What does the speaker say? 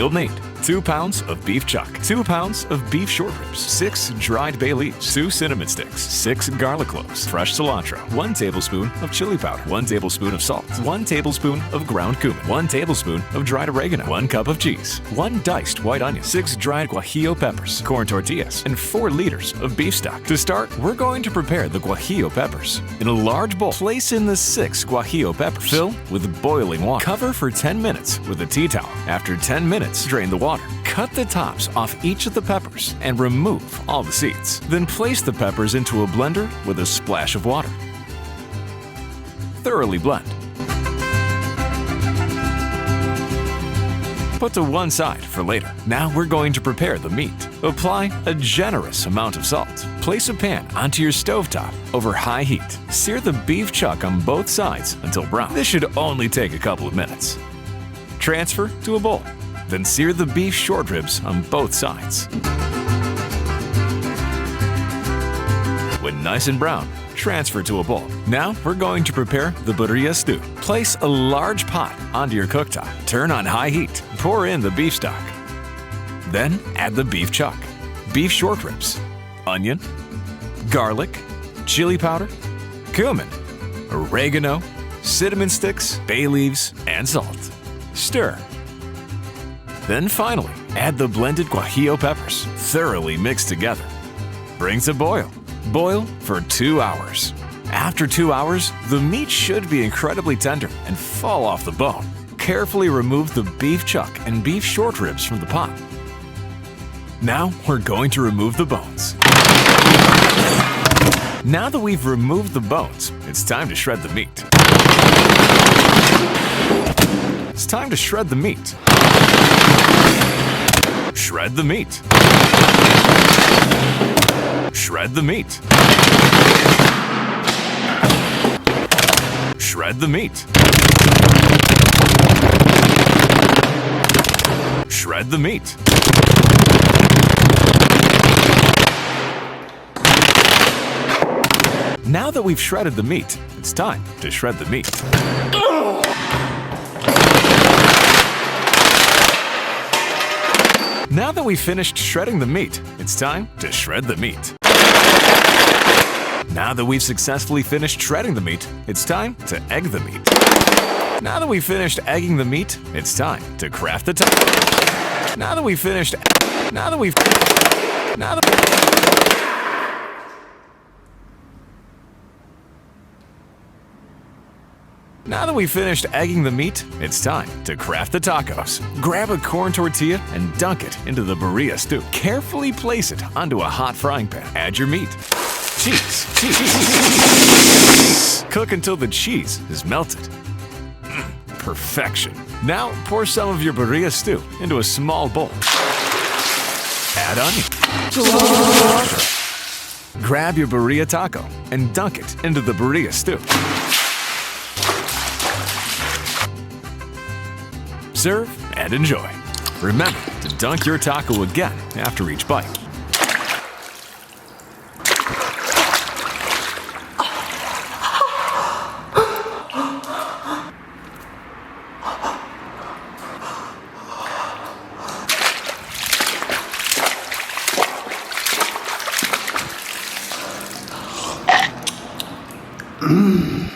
You'll need 2 pounds of beef chuck, 2 pounds of beef short ribs, 6 dried bay leaves, 2 cinnamon sticks, 6 garlic cloves, fresh cilantro, 1 tablespoon of chili powder, 1 tablespoon of salt, 1 tablespoon of ground cumin, 1 tablespoon of dried oregano, 1 cup of cheese, 1 diced white onion, 6 dried guajillo peppers, corn tortillas, and 4 liters of beef stock. To start, we're going to prepare the guajillo peppers. In a large bowl, place in the 6 guajillo peppers. Fill with boiling water. Cover for 10 minutes with a tea towel. After 10 minutes, drain the water. Cut the tops off each of the peppers and remove all the seeds. Then place the peppers into a blender with a splash of water. Thoroughly blend. Put to one side for later. Now we're going to prepare the meat. Apply a generous amount of salt. Place a pan onto your stovetop over high heat. Sear the beef chuck on both sides until brown. This should only take a couple of minutes. Transfer to a bowl. Then sear the beef short ribs on both sides. When nice and brown, transfer to a bowl. Now we're going to prepare the birria stew. Place a large pot onto your cooktop. Turn on high heat. Pour in the beef stock. Then add the beef chuck, beef short ribs, onion, garlic, chili powder, cumin, oregano, cinnamon sticks, bay leaves, and salt. Stir. Then finally, add the blended guajillo peppers, thoroughly mixed together. Bring to boil. Boil for 2 hours. After 2 hours, the meat should be incredibly tender and fall off the bone. Carefully remove the beef chuck and beef short ribs from the pot. Now we're going to remove the bones. Now that we've removed the bones, it's time to shred the meat. It's time to shred the meat. Shred the meat. Shred the meat. Shred the meat. Shred the meat. Now that we've shredded the meat, it's time to shred the meat. Now that we've finished shredding the meat, it's time to shred the meat. Now that we've successfully finished shredding the meat, it's time to egg the meat. Now that we've finished egging the meat, it's time to craft the taco. Now that we've finished egging the meat, it's time to craft the tacos. Grab a corn tortilla and dunk it into the birria stew. Carefully place it onto a hot frying pan. Add your meat. Cheese. Cook until the cheese is melted. Perfection. Now pour some of your birria stew into a small bowl. Add onion. Grab your birria taco and dunk it into the birria stew. Serve and enjoy. Remember to dunk your taco again after each bite. Mmm.